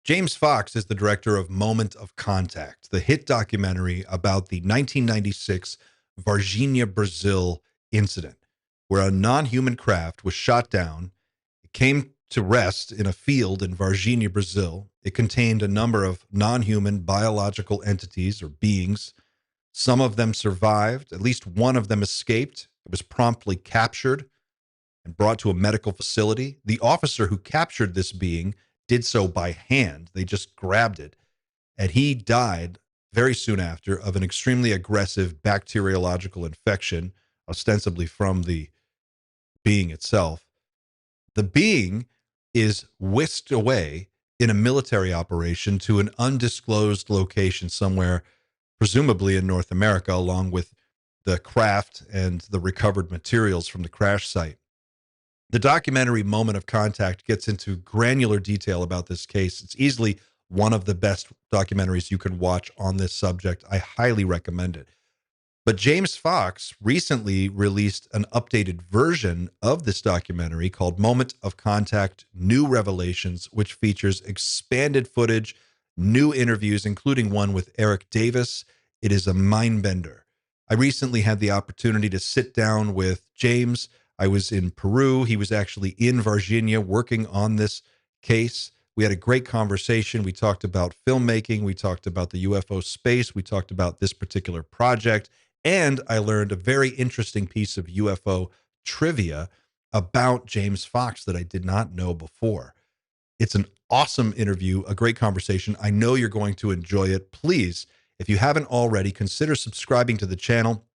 James Fox is the director of Moment of Contact, the hit documentary about the 1996 Varginha, Brazil incident, where a non-human craft was shot down. It came to rest in a field in Varginha, Brazil. It contained a number of non-human biological entities or beings. Some of them survived. At least one of them escaped. It was promptly captured and brought to a medical facility. The officer who captured this being did so by hand. They just grabbed it. And he died very soon after of an extremely aggressive bacteriological infection, ostensibly from the being itself. The being is whisked away in a military operation to an undisclosed location somewhere, presumably in North America, along with the craft and the recovered materials from the crash site. The documentary Moment of Contact gets into granular detail about this case. It's easily one of the best documentaries you can watch on this subject. I highly recommend it. But James Fox recently released an updated version of this documentary called Moment of Contact: New Revelations, which features expanded footage, new interviews, including one with Eric Davis. It is a mind bender. I recently had the opportunity to sit down with James. I was in Peru. He was actually in Varginha working on this case. We had a great conversation. We talked about filmmaking. We talked about the UFO space. We talked about this particular project. And I learned a very interesting piece of UFO trivia about James Fox that I did not know before. It's an awesome interview, a great conversation. I know you're going to enjoy it. Please, if you haven't already, consider subscribing to the channel.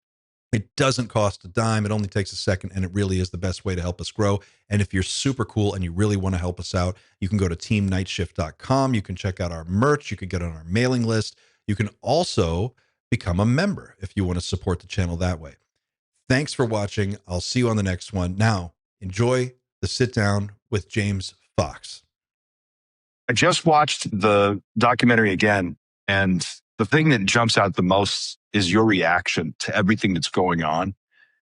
It doesn't cost a dime. It only takes a second, and it really is the best way to help us grow. And if you're super cool and you really want to help us out, you can go to teamnightshift.com. You can check out our merch. You can get on our mailing list. You can also become a member if you want to support the channel that way. Thanks for watching. I'll see you on the next one. Now, enjoy the sit down with James Fox. I just watched the documentary again, and the thing that jumps out the most is your reaction to everything that's going on,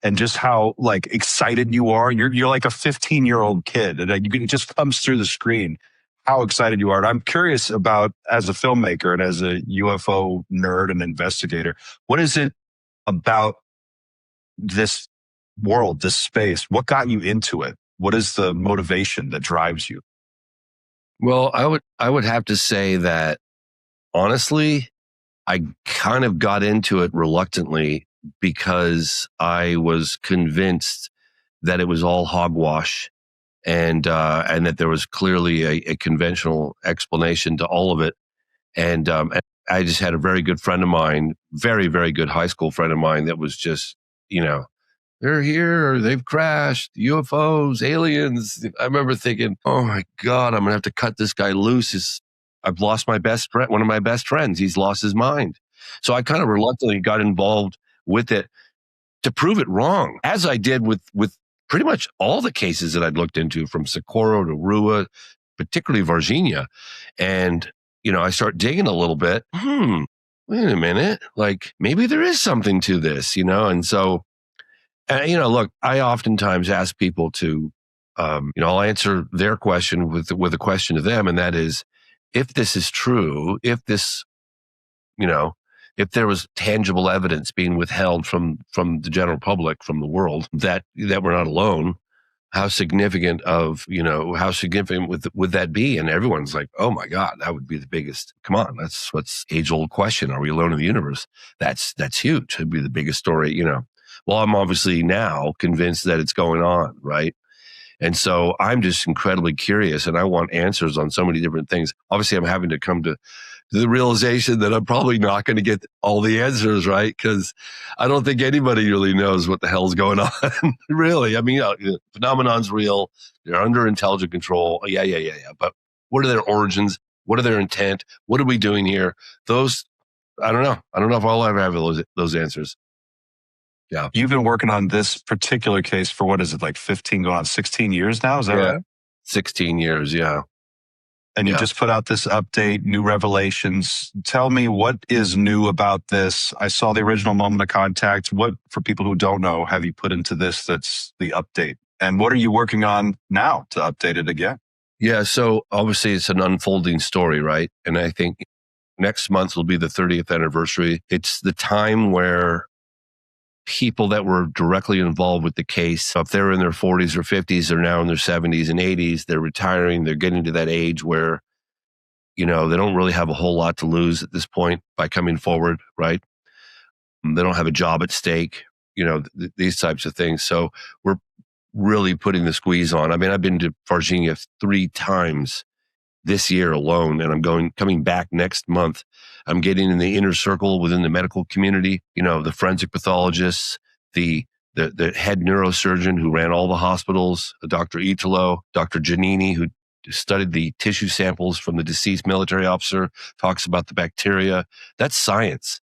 and just how like excited you are. You're like a 15-year-old kid, and it just comes through the screen how excited you are. And I'm curious about, as a filmmaker and as a UFO nerd and investigator, what is it about this world, this space? What got you into it? What is the motivation that drives you? Well, I would have to say that honestly, I kind of got into it reluctantly because I was convinced that it was all hogwash, and that there was clearly a conventional explanation to all of it. And I just had a very good friend of mine, very, very good high school friend of mine, that was just, they're here, they've crashed, UFOs, aliens. I remember thinking, oh my God, I'm going to have to cut this guy loose. I've lost my best friend, one of my best friends. He's lost his mind. So I kind of reluctantly got involved with it to prove it wrong, as I did with pretty much all the cases that I'd looked into, from Socorro to Rua, particularly Varginha. And, I start digging a little bit. Wait a minute. Like, maybe there is something to this, And so, look, I oftentimes ask people to, I'll answer their question with a question to them. And that is, if this is true, if this, if there was tangible evidence being withheld from the general public, from the world, that we're not alone, how significant would that be? And everyone's like, oh my God, that would be the biggest. Come on, that's what's age old question. Are we alone in the universe? That's huge. It'd be the biggest story, Well, I'm obviously now convinced that it's going on, right? And so I'm just incredibly curious, and I want answers on so many different things. Obviously, I'm having to come to the realization that I'm probably not going to get all the answers, right? Because I don't think anybody really knows what the hell's going on, really. I mean, the phenomenon's real. They're under intelligent control. Yeah. But what are their origins? What are their intent? What are we doing here? Those, I don't know. I don't know if I'll ever have those answers. Yeah. You've been working on this particular case for, what is it, like 15 going on 16 years now? Is that right? 16 years, yeah. And you just put out this update, New Revelations. Tell me, what is new about this? I saw the original Moment of Contact. What, for people who don't know, have you put into this that's the update? And what are you working on now to update it again? Yeah. So obviously it's an unfolding story, right? And I think next month will be the 30th anniversary. It's the time where people that were directly involved with the case, if they're in their 40s or 50s, they're now in their 70s and 80s, they're retiring, they're getting to that age where, they don't really have a whole lot to lose at this point by coming forward, right? They don't have a job at stake, these types of things. So we're really putting the squeeze on. I mean, I've been to Varginha 3 times this year alone, and I'm coming back next month. I'm getting in the inner circle within the medical community, the forensic pathologists, the head neurosurgeon who ran all the hospitals, Dr. Italo, Dr. Giannini, who studied the tissue samples from the deceased military officer, talks about the bacteria. That's science.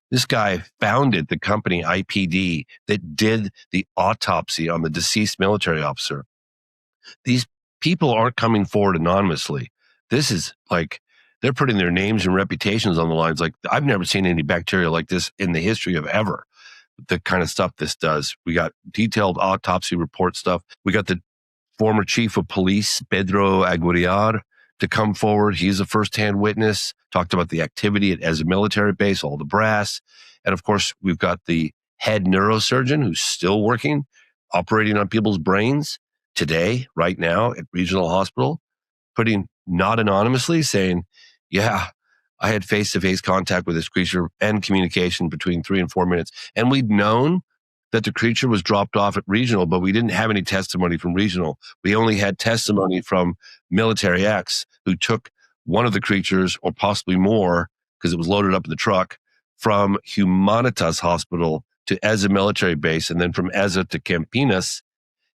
This guy founded the company IPD that did the autopsy on the deceased military officer. These people aren't coming forward anonymously. This is like they're putting their names and reputations on the lines. Like, I've never seen any bacteria like this in the history of ever. The kind of stuff this does. We got detailed autopsy report stuff. We got the former chief of police, Pedro Aguirre, to come forward. He's a firsthand witness, talked about the activity as a military base, all the brass. And of course, we've got the head neurosurgeon who's still working, operating on people's brains today, right now at regional hospital, putting not anonymously saying, yeah, I had face-to-face contact with this creature and communication between 3 and 4 minutes. And we'd known that the creature was dropped off at regional, but we didn't have any testimony from regional. We only had testimony from Military X, who took one of the creatures, or possibly more, because it was loaded up in the truck, from Humanitas Hospital to Eza military base, and then from Eza to Campinas.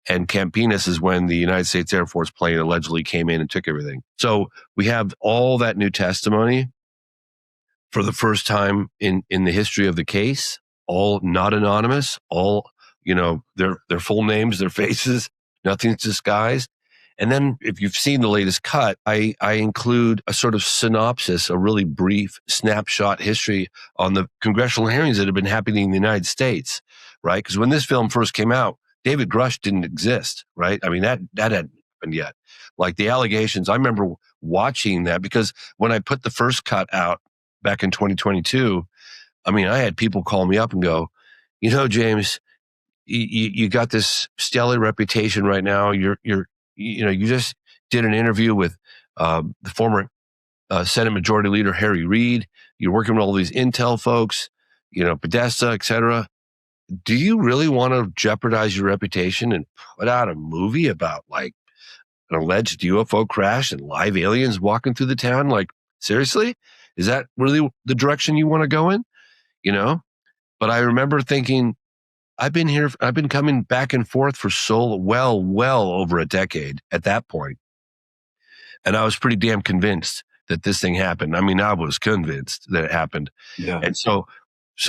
And Campinas is when the United States Air Force plane allegedly came in and took everything. So we have all that new testimony for the first time in the history of the case, all not anonymous, all, their full names, their faces, nothing's disguised. And then if you've seen the latest cut, I include a sort of synopsis, a really brief snapshot history on the congressional hearings that have been happening in the United States, right? Because when this film first came out, David Grush didn't exist, right? I mean, that hadn't happened yet. Like the allegations, I remember watching that because when I put the first cut out back in 2022, I mean, I had people call me up and go, James, you got this stellar reputation right now. You just did an interview with the former Senate Majority Leader Harry Reid. You're working with all these intel folks, Podesta, et cetera. Do you really want to jeopardize your reputation and put out a movie about like an alleged UFO crash and live aliens walking through the town? Like, seriously? Is that really the direction you want to go in? But I remember thinking, I've been coming back and forth for well over a decade at that point. And I was pretty damn convinced that this thing happened. I mean, I was convinced that it happened. Yeah. And so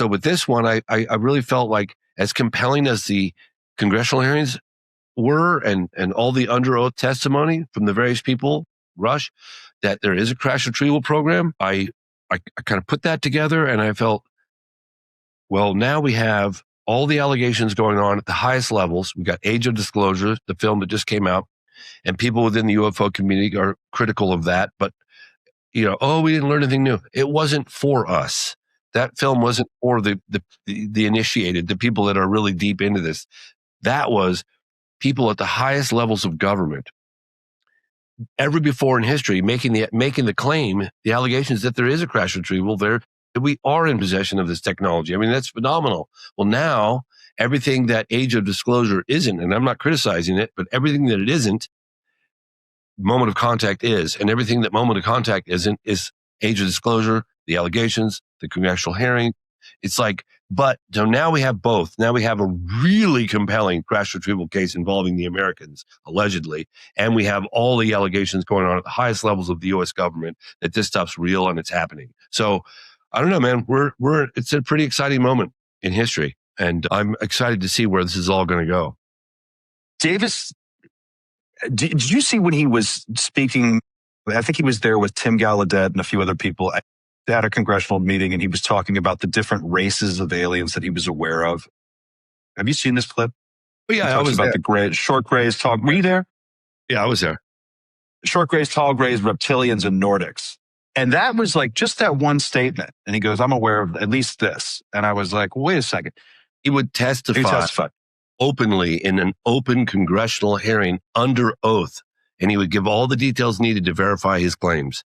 with this one, I really felt like, as compelling as the congressional hearings were and all the under oath testimony from the various people, Rush, that there is a crash retrieval program, I kind of put that together and I felt, well, now we have all the allegations going on at the highest levels. We got Age of Disclosure, the film that just came out, and people within the UFO community are critical of that. But, we didn't learn anything new. It wasn't for us. That film wasn't for the initiated, the people that are really deep into this. That was people at the highest levels of government, ever before in history, making the claim, the allegations that there is a crash retrieval there, that we are in possession of this technology. I mean, that's phenomenal. Well, now everything that Age of Disclosure isn't, and I'm not criticizing it, but everything that it isn't, Moment of Contact is, and everything that Moment of Contact isn't is Age of Disclosure, the allegations, the congressional hearing. It's like, but so now we have both. Now we have a really compelling crash retrieval case involving the Americans, allegedly, and we have all the allegations going on at the highest levels of the U.S. government that this stuff's real and it's happening. So I don't know, man. It's a pretty exciting moment in history, and I'm excited to see where this is all going to go. Davis, did you see when he was speaking? I think he was there with Tim Gallaudet and a few other people at a congressional meeting, and he was talking about the different races of aliens that he was aware of. Have you seen this clip? Oh, yeah, I was about there. the short grays talk. Were you there? Yeah, I was there. short grays, tall grays, reptilians, and Nordics. And that was like just that one statement. And he goes, I'm aware of at least this. And I was like, wait a second. He would testify openly in an open congressional hearing under oath, and he would give all the details needed to verify his claims.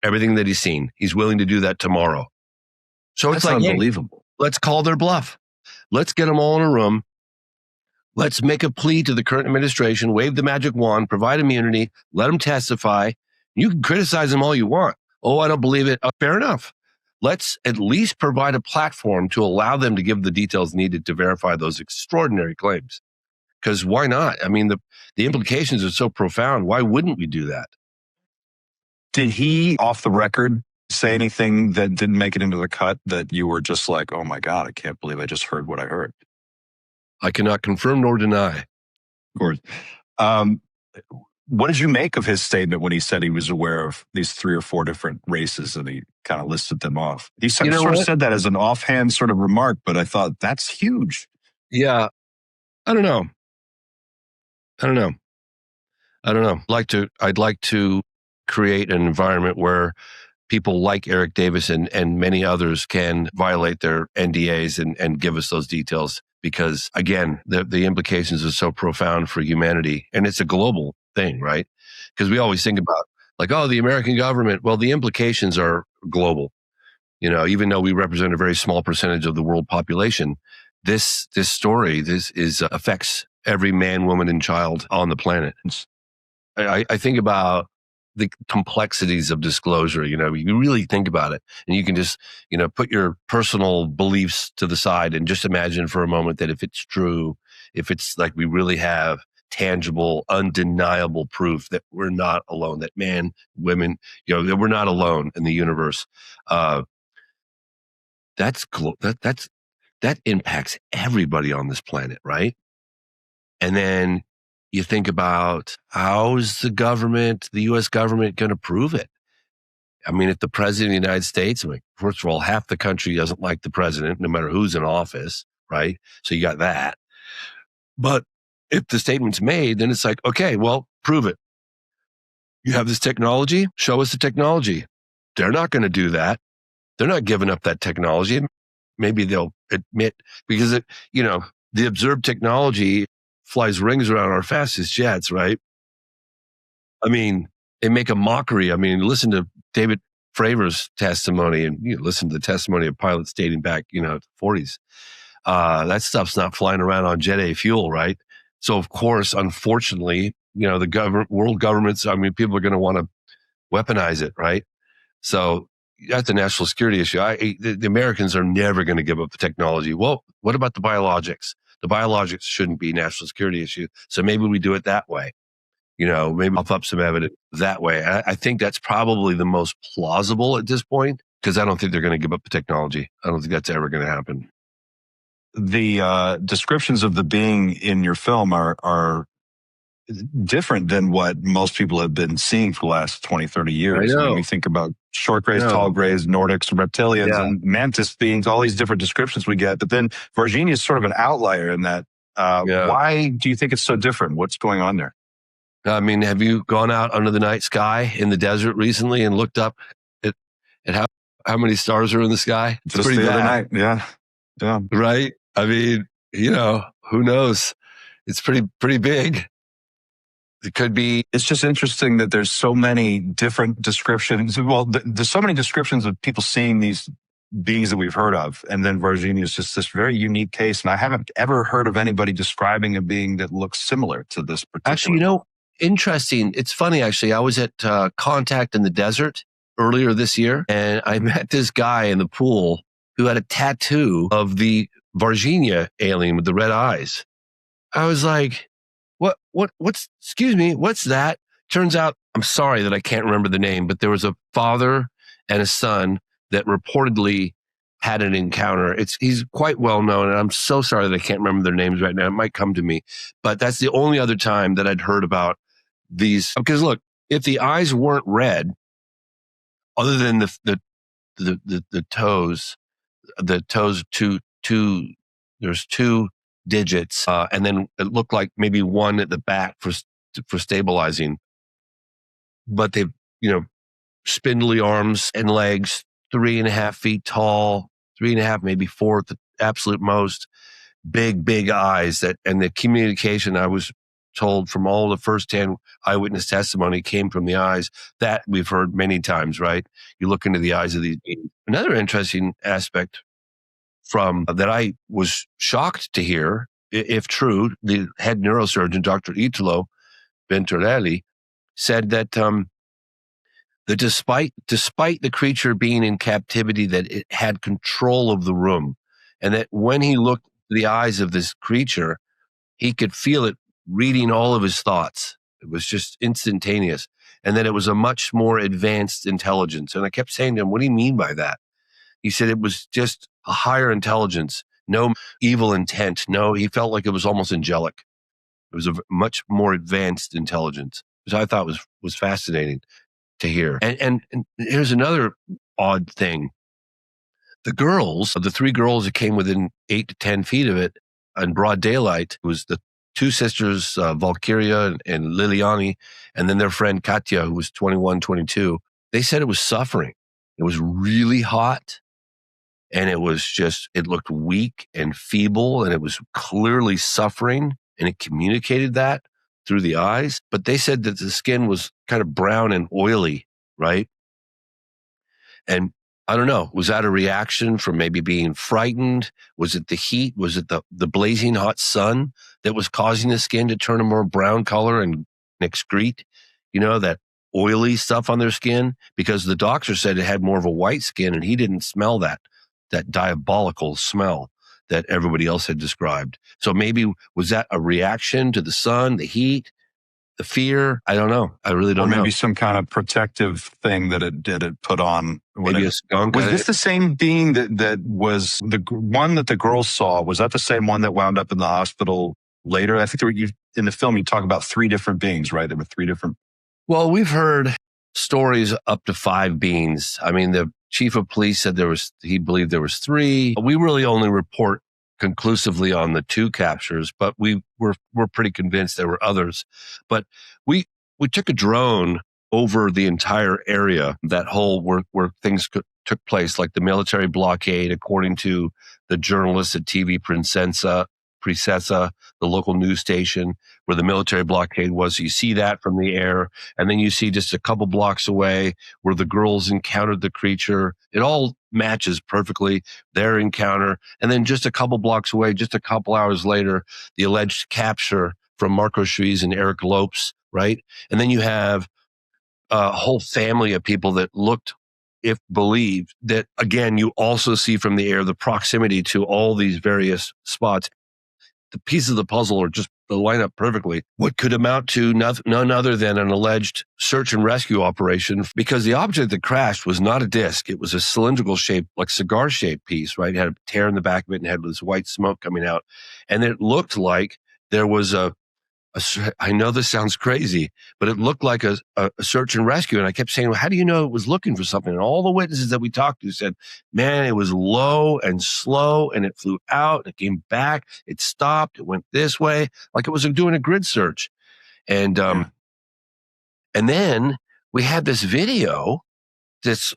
Everything that he's seen. He's willing to do that tomorrow. So it's like, unbelievable. Hey, let's call their bluff. Let's get them all in a room. Let's make a plea to the current administration, wave the magic wand, provide immunity, let them testify. You can criticize them all you want. Oh, I don't believe it. Fair enough. Let's at least provide a platform to allow them to give the details needed to verify those extraordinary claims. Because why not? I mean, the implications are so profound. Why wouldn't we do that? Did he, off the record, say anything that didn't make it into the cut that you were just like, oh my God, I can't believe I just heard what I heard? I cannot confirm nor deny. Of course. What did you make of his statement when he said he was aware of these 3 or 4 different races and he kind of listed them off? He sort of said that as an offhand sort of remark, but I thought that's huge. Yeah. I don't know. I'd like to create an environment where people like Eric Davis and many others can violate their NDAs and give us those details. Because again, the implications are so profound for humanity, and it's a global thing, right? Because we always think about like, oh, the American government. Well, the implications are global. You know, even though we represent a very small percentage of the world population, this story affects every man, woman, and child on the planet. I think about the complexities of disclosure. You know, you really think about it, and you can just, you know, put your personal beliefs to the side and just imagine for a moment that if it's true, if it's like we really have tangible, undeniable proof that we're not alone, that man, women, you know, that we're not alone in the universe. That impacts everybody on this planet, right? And then you think about how's the U.S. government going to prove it? I mean, if the president of the United States, I mean, first of all, half the country doesn't like the president, no matter who's in office, right? So you got that. But if the statement's made, then it's like, okay, well, prove it. You have this technology, show us the technology. They're not going to do that. They're not giving up that technology. Maybe they'll admit, because the observed technology flies rings around our fastest jets, right? I mean, they make a mockery. I mean, listen to David Fravor's testimony, and you listen to the testimony of pilots dating back, to the 40s. That stuff's not flying around on Jet A fuel, right? So, of course, unfortunately, the world governments, I mean, people are going to want to weaponize it, right? So that's a national security issue. The Americans are never going to give up the technology. Well, what about the biologics? The biologics shouldn't be a national security issue. So maybe we do it that way. Maybe I'll up some evidence that way. I think that's probably the most plausible at this point, because I don't think they're going to give up the technology. I don't think that's ever going to happen. The descriptions of the being in your film are different than what most people have been seeing for the last 20, 30 years. I know. When we think about short grays, tall grays, Nordics, reptilians, and mantis beings, all these different descriptions we get. But then Varginha is sort of an outlier in that. Why do you think it's so different? What's going on there? I mean, have you gone out under the night sky in the desert recently and looked up at how many stars are in the sky? It's just the other night. Yeah. Right? I mean, who knows? It's pretty big. It could be. It's just interesting that there's so many different descriptions. Well, there's so many descriptions of people seeing these beings that we've heard of. And then Varginha is just this very unique case. And I haven't ever heard of anybody describing a being that looks similar to this particular. Actually, interesting. It's funny, actually. I was at Contact in the desert earlier this year, and I met this guy in the pool who had a tattoo of the Varginha alien with the red eyes. I was like, excuse me, what's that? Turns out, I'm sorry that I can't remember the name, but there was a father and a son that reportedly had an encounter. He's quite well known, and I'm so sorry that I can't remember their names right now. It might come to me, but that's the only other time that I'd heard about these. Because look, if the eyes weren't red, other than the toes, there's two digits, and then it looked like maybe one at the back for stabilizing. but they've, spindly arms and legs, 3.5 feet tall, 3.5, maybe 4 at the absolute most, big eyes and the communication, I was told from all the firsthand eyewitness testimony, came from the eyes. That we've heard many times, right? You look into the eyes of these beings. Another interesting aspect from that I was shocked to hear, if true, the head neurosurgeon, Dr. Italo Venturelli, said that despite the creature being in captivity, that it had control of the room, and that when he looked at the eyes of this creature, he could feel it reading all of his thoughts. It was just instantaneous, and that it was a much more advanced intelligence. And I kept saying to him, "What do you mean by that?" He said it was just a higher intelligence, no evil intent. No, he felt like it was almost angelic. It was a much more advanced intelligence, which I thought was fascinating to hear. And here's another odd thing. The 3 girls that came within 8 to 10 feet of it in broad daylight, it was the 2 sisters, Valkyria and Liliani, and then their friend Katya, who was 21, 22. They said it was suffering. It was really hot. And it looked weak and feeble, and it was clearly suffering, and it communicated that through the eyes. But they said that the skin was kind of brown and oily, right? And I don't know, was that a reaction from maybe being frightened? Was it the heat? Was it the blazing hot sun that was causing the skin to turn a more brown color and excrete, that oily stuff on their skin? Because the doctor said it had more of a white skin, and he didn't smell that diabolical smell that everybody else had described. So maybe was that a reaction to the sun, the heat, the fear? I don't know. I really don't know. Or maybe some kind of protective thing that it put on. Maybe a skunk. Was this the same being that was the one that the girls saw? Was that the same one that wound up in the hospital later? I think in the film you talk about 3 different beings, right? There were 3 different. Well, we've heard stories up to 5 beings. I mean, the chief of police said he believed there was 3. We really only report conclusively on the 2 captures, but we're pretty convinced there were others. But we took a drone over the entire area, that whole where things took place, like the military blockade, according to the journalists at TV Princesa, the local news station where the military blockade was. You see that from the air, and then you see just a couple blocks away where the girls encountered the creature. It all matches perfectly, their encounter. And then just a couple blocks away, just a couple hours later, the alleged capture from Marco Schrees and Eric Lopes, right? And then you have a whole family of people that looked, if believed, that again, you also see from the air the proximity to all these various spots. The pieces of the puzzle are just line up perfectly. What could amount to none other than an alleged search and rescue operation, because the object that crashed was not a disc. It was a cylindrical shaped, like cigar shaped piece, right? It had a tear in the back of it and had this white smoke coming out. And it looked like there was I know this sounds crazy, but it looked like a search and rescue. And I kept saying, well, how do you know it was looking for something? And all the witnesses that we talked to said, man, it was low and slow, and it flew out, and it came back, it stopped, it went this way, like it was doing a grid search. And and then we had this video, this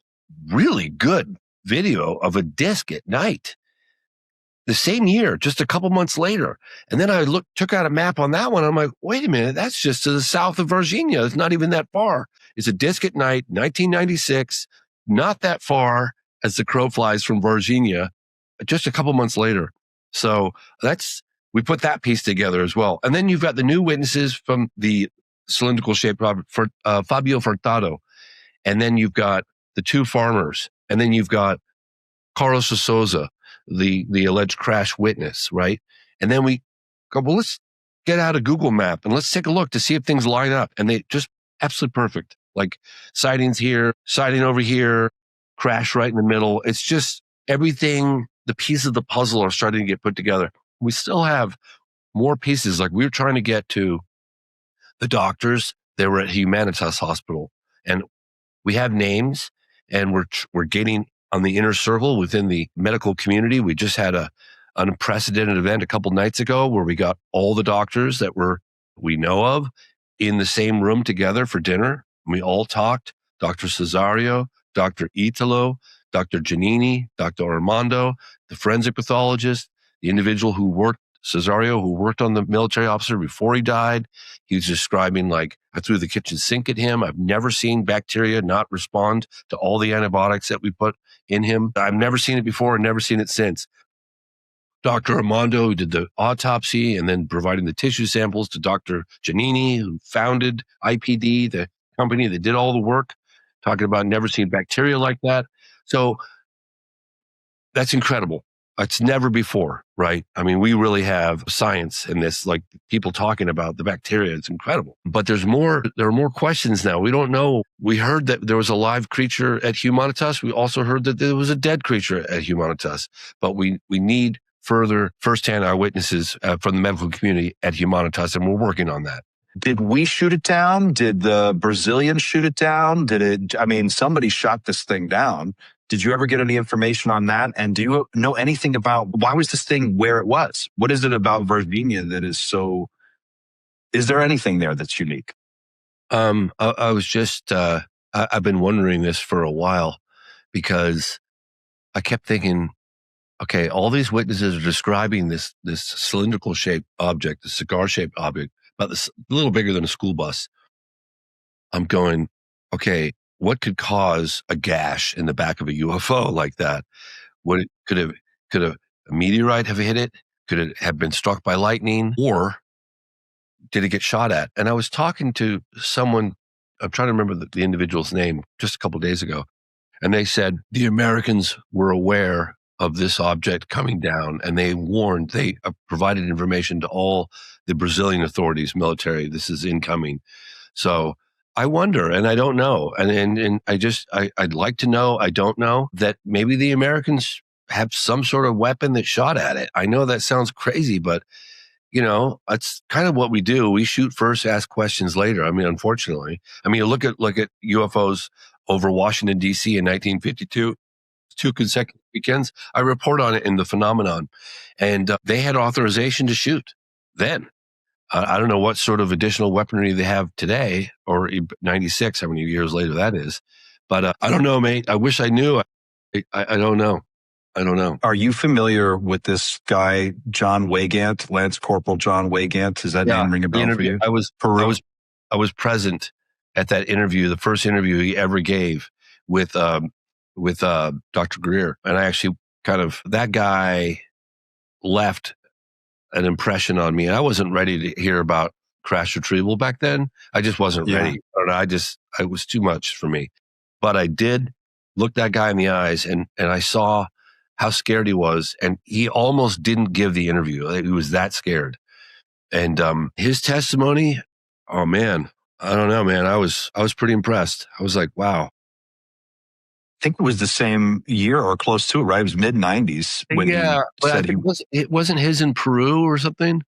really good video of a disc at night. The same year, just a couple months later. And then I took out a map on that one. I'm like, wait a minute, that's just to the south of Varginha. It's not even that far. It's a disc at night, 1996, not that far as the crow flies from Varginha, just a couple months later. So we put that piece together as well. And then you've got the new witnesses from the cylindrical shaped Fabio Furtado. And then you've got the 2 farmers. And then you've got Carlos de Souza, the alleged crash witness, right? And then we go, well, let's get out a Google map and let's take a look to see if things line up. And they just absolutely perfect. Like sightings here, sighting over here, crash right in the middle. It's just everything, the pieces of the puzzle are starting to get put together. We still have more pieces. Like we were trying to get to the doctors. They were at Humanitas Hospital, and we have names, and we're getting on the inner circle within the medical community. We just had an unprecedented event a couple nights ago where we got all the doctors that we know of in the same room together for dinner. We all talked. Dr. Cesario, Dr. Italo, Dr. Giannini, Dr. Armando, the forensic pathologist, the individual who worked, Cesario, who worked on the military officer before he died. He was describing, like, I threw the kitchen sink at him. I've never seen bacteria not respond to all the antibiotics that we put in him. I've never seen it before and never seen it since. Dr. Armando, who did the autopsy and then providing the tissue samples to Dr. Giannini, who founded IPD, the company that did all the work, talking about never seen bacteria like that. So that's incredible. It's never before, right? I mean, we really have science in this, like people talking about the bacteria. It's incredible. But there are more questions now. We don't know. We heard that there was a live creature at Humanitas. We also heard that there was a dead creature at Humanitas. But we need further firsthand eyewitnesses from the medical community at Humanitas, and we're working on that. Did we shoot it down? Did the Brazilians shoot it down? Somebody shot this thing down. Did you ever get any information on that? And do you know anything about why was this thing where it was? What is it about Varginha that is so, is there anything there that's unique? I was just, I've been wondering this for a while because I kept thinking, okay, all these witnesses are describing this cylindrical shaped object, the cigar shaped object, about a little bigger than a school bus. I'm going, okay, what could cause a gash in the back of a UFO like that? Could a meteorite have hit it? Could it have been struck by lightning? Or did it get shot at? And I was talking to someone, I'm trying to remember the individual's name, just a couple of days ago. And they said the Americans were aware of this object coming down, and they provided information to all the Brazilian authorities, military, this is incoming. So I wonder, and I don't know. And I'd like to know, I don't know, that maybe the Americans have some sort of weapon that shot at it. I know that sounds crazy, but it's kind of what we do. We shoot first, ask questions later. I mean, unfortunately, look at UFOs over Washington, D.C. in 1952, 2 consecutive weekends. I report on it in The Phenomenon, and they had authorization to shoot then. I don't know what sort of additional weaponry they have today, or 96, how many years later that is. But I don't know, mate. I wish I knew. I don't know. I don't know. Are you familiar with this guy, John Weygandt, Lance Corporal John Weygandt? Does that name ring a bell for you? I was present at that interview, the first interview he ever gave with Dr. Greer. And I actually that guy left an impression on me. And I wasn't ready to hear about crash retrieval back then. I just wasn't ready. It was too much for me. But I did look that guy in the eyes, and I saw how scared he was. And he almost didn't give the interview. He was that scared. And his testimony, oh man, I don't know, man. I was pretty impressed. I was like, wow. I think it was the same year or close to it, right? It was mid-90s. It wasn't his in Peru or something.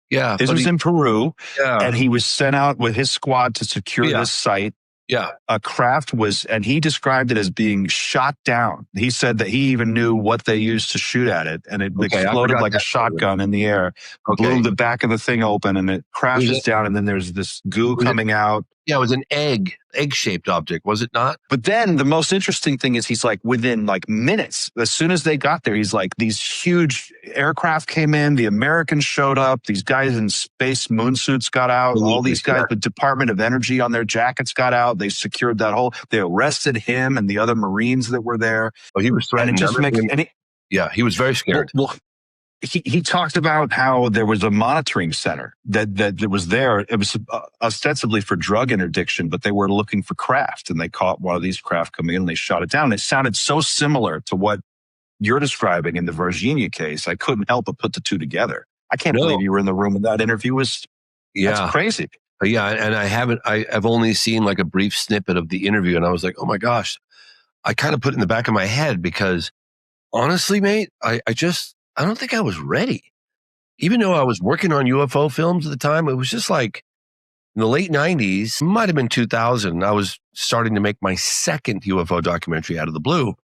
Yeah. His was in Peru. Yeah. And he was sent out with his squad to secure this site. Yeah. A craft and he described it as being shot down. He said that he even knew what they used to shoot at it, and it exploded like a shotgun in the air, blew the back of the thing open, and it crashes down, and then there's this goo coming out. Yeah, it was an egg-shaped object, was it not? But then the most interesting thing is he's like, within like minutes, as soon as they got there, he's like, these huge aircraft came in, the Americans showed up, these guys in space moon suits got out, all these guys with Department of Energy on their jackets got out, they secured they arrested him and the other Marines that were there. Oh, he was threatened. He was very scared. Well, he talked about how there was a monitoring center that was there. It was ostensibly for drug interdiction, but they were looking for craft, and they caught one of these craft coming in and they shot it down. It sounded so similar to what you're describing in the Varginha case. I couldn't help but put the two together. I can't believe you were in the room when that interview was. That's crazy. Yeah, and I've only seen like a brief snippet of the interview, and I was like, oh my gosh. I kind of put it in the back of my head because honestly, mate, I don't think I was ready. Even though I was working on UFO films at the time, it was just like in the late 90s, might have been 2000, I was starting to make my second UFO documentary, Out of the Blue.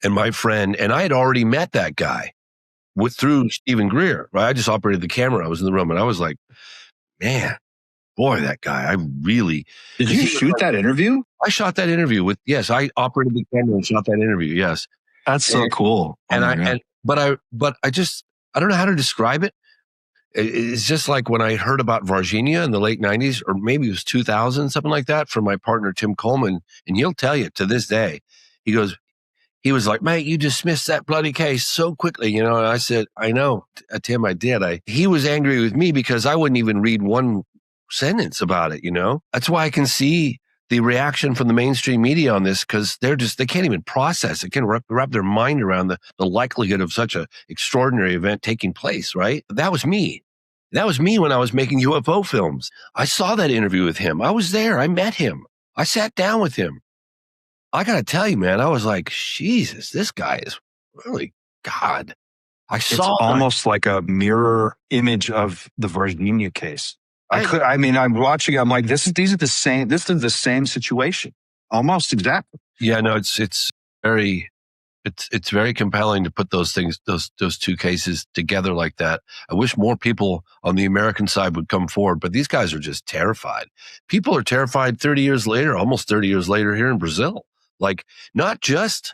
And my friend, and I had already met that guy through Stephen Greer, right? I just operated the camera. I was in the room and I was like, man, boy, that guy, I really. Did you shoot that interview? I shot that interview with, yes, I operated the camera and shot that interview. Yes. That's so cool. But I don't know how to describe it. It's just like when I heard about Varginha in the late 90s, or maybe it was 2000, something like that, from my partner, Tim Coleman. And he'll tell you to this day, he was like, mate, you dismissed that bloody case so quickly. And I said, I know, Tim, I did. He was angry with me because I wouldn't even read one sentence about it. That's why I can see the reaction from the mainstream media on this, because they can't even process it, can't wrap their mind around the likelihood of such an extraordinary event taking place, right? That was me. That was me when I was making UFO films. I saw that interview with him. I was there. I met him. I sat down with him. I got to tell you, man, I was like, Jesus, this guy is really God. It's almost like a mirror image of the Varginha case. I'm watching it, I'm like, this is the same situation. Almost exactly. Yeah, no, it's very compelling to put those two cases together like that. I wish more people on the American side would come forward, but these guys are just terrified. People are terrified almost 30 years later here in Brazil. Like, not just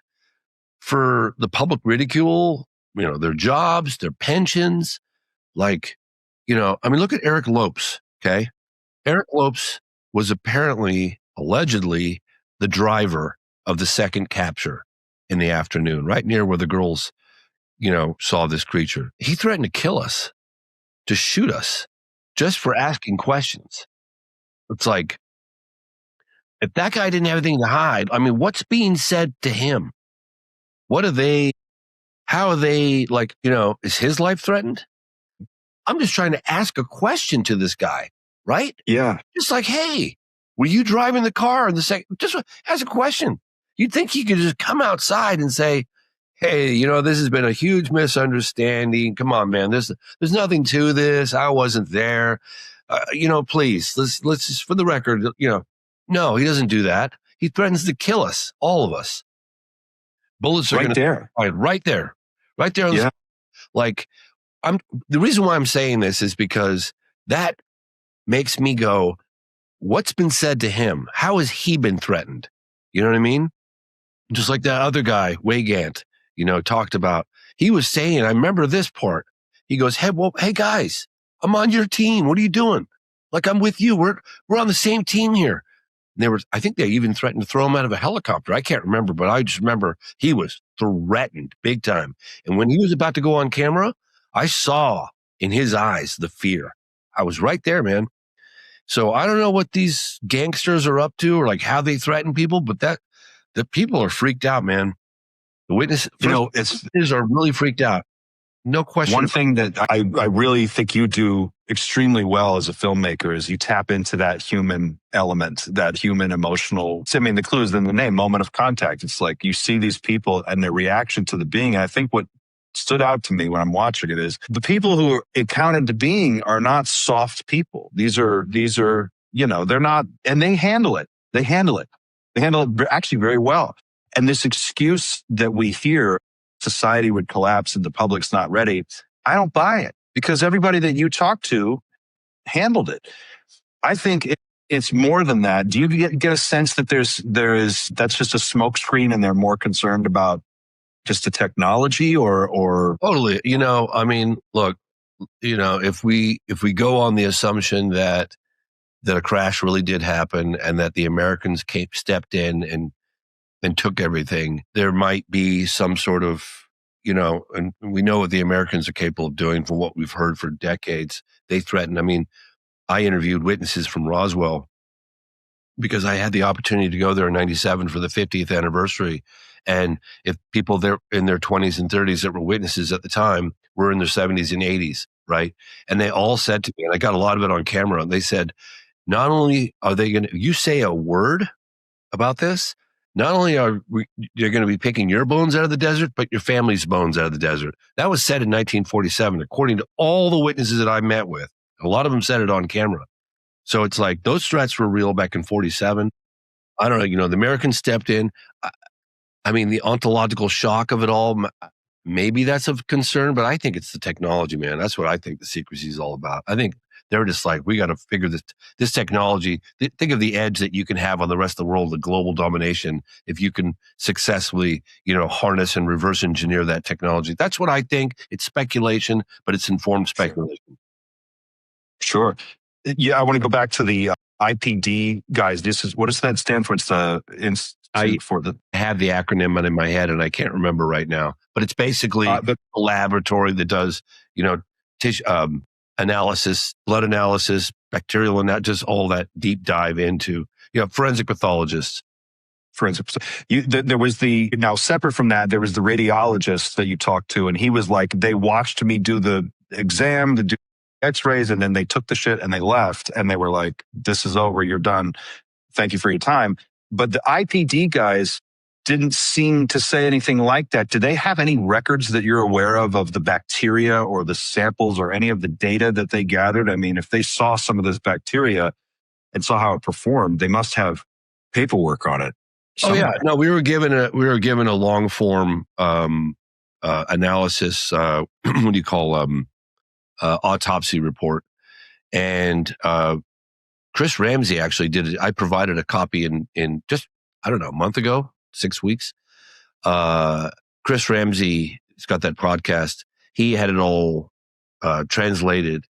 for the public ridicule, their jobs, their pensions. Like, look at Eric Lopes. Okay. Eric Lopes was allegedly the driver of the second capture in the afternoon, right near where the girls, saw this creature. He threatened to kill us, to shoot us, just for asking questions. It's like, if that guy didn't have anything to hide, what's being said to him? How are they, is his life threatened? I'm just trying to ask a question to this guy, right? Yeah. Just like, hey, were you driving the car in the second? Just ask a question. You'd think he could just come outside and say, hey, this has been a huge misunderstanding. Come on, man. There's nothing to this. I wasn't there. Please, let's just, for the record, no, he doesn't do that. He threatens to kill us, all of us. Bullets are right there. Right there. Yeah. Like, the reason why I'm saying this is because that makes me go, what's been said to him? How has he been threatened? You know what I mean? Just like that other guy, Weygant, talked about. He was saying, I remember this part. He goes, hey guys, I'm on your team. What are you doing? Like, I'm with you. We're on the same team here. And I think they even threatened to throw him out of a helicopter. I can't remember, but I just remember he was threatened big time. And when he was about to go on camera, I saw in his eyes the fear. I was right there, man. So I don't know what these gangsters are up to, or like how they threaten people, but the people are freaked out, man. The witnesses are really freaked out. No question. One thing that I really think you do extremely well as a filmmaker is you tap into that human element, that human emotional. The clue is in the name, moment of contact. It's like you see these people and their reaction to the being. And I think what stood out to me when I'm watching it is the people who are encountered the being are not soft people. These are, they're not, and they handle it. They handle it actually very well. And this excuse that we hear, society would collapse and the public's not ready, I don't buy it, because everybody that you talk to handled it. I think it's more than that. Do you get a sense that that's just a smokescreen and they're more concerned about just the technology or totally? Look, if we go on the assumption that a crash really did happen and that the Americans stepped in and took everything, there might be some sort of, and we know what the Americans are capable of doing from what we've heard for decades. They threaten. I interviewed witnesses from Roswell because I had the opportunity to go there in 97 for the 50th anniversary. And if people there in their 20s and 30s that were witnesses at the time were in their 70s and 80s, right? And they all said to me, and I got a lot of it on camera, and they said, not only are they going to, you say a word about this, not only are you're going to be picking your bones out of the desert, but your family's bones out of the desert. That was said in 1947, according to all the witnesses that I met with. A lot of them said it on camera. So it's like those threats were real back in 47. I don't know, the Americans stepped in. The ontological shock of it all, maybe that's of concern, but I think it's the technology, man. That's what I think the secrecy is all about. I think They're just like, we got to figure this technology. Think of the edge that you can have on the rest of the world, the global domination, if you can successfully, harness and reverse engineer that technology. That's what I think. It's speculation, but it's informed speculation. Sure. Yeah, I want to go back to the IPD guys. What does that stand for? It's the Institute for the. I have the acronym in my head and I can't remember right now, but it's basically a laboratory that does, tissue analysis, blood analysis, bacterial, and not just all that deep dive into, forensic pathologists. There was now separate from that, there was the radiologist that you talked to, and he was like, they watched me do the exam, do x-rays, and then they took the shit and they left, and they were like, this is over, you're done, thank you for your time. But the IPD guys didn't seem to say anything like that. Do they have any records that you're aware of the bacteria or the samples or any of the data that they gathered? I mean, if they saw some of this bacteria and saw how it performed, they must have paperwork on it somewhere. Oh yeah, no, we were given a long form analysis. What do you call autopsy report? And Chris Ramsey actually did it. I provided a copy in just, I don't know, a month ago, 6 weeks. Chris Ramsey has got that podcast. He had it all translated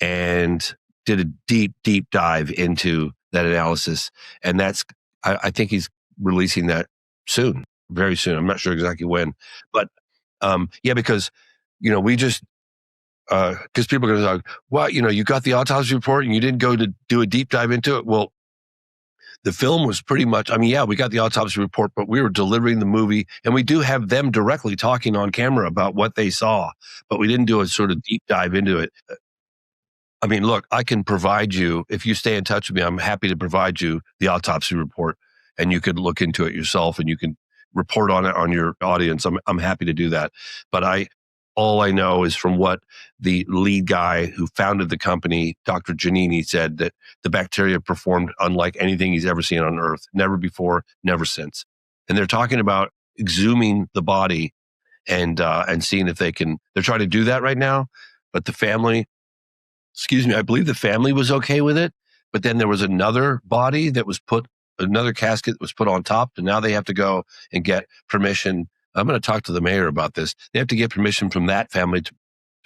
and did a deep dive into that analysis. And I think he's releasing that soon, very soon. I'm not sure exactly when, but because we just because people are going to talk, well, you got the autopsy report and you didn't go to do a deep dive into it. Well, the film was pretty much, we got the autopsy report, but we were delivering the movie, and we do have them directly talking on camera about what they saw, but we didn't do a sort of deep dive into it. Look, I can provide you, if you stay in touch with me, I'm happy to provide you the autopsy report, and you could look into it yourself and you can report on it on your audience. I'm happy to do that. But all I know is from what the lead guy who founded the company, Dr. Giannini, said, that the bacteria performed unlike anything he's ever seen on Earth. Never before, never since. And they're talking about exhuming the body and seeing if they're trying to do that right now. But the family, I believe the family was okay with it. But then there was another body that was another casket that was put on top. And now they have to go and get permission. I'm going to talk to the mayor about this. They have to get permission from that family to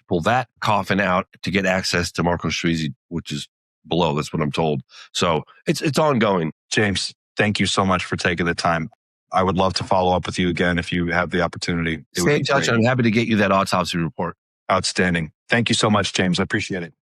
pull that coffin out to get access to Marco Strisi, which is below. That's what I'm told. So it's ongoing. James, thank you so much for taking the time. I would love to follow up with you again if you have the opportunity. Stay in touch. I'm happy to get you that autopsy report. Outstanding. Thank you so much, James. I appreciate it.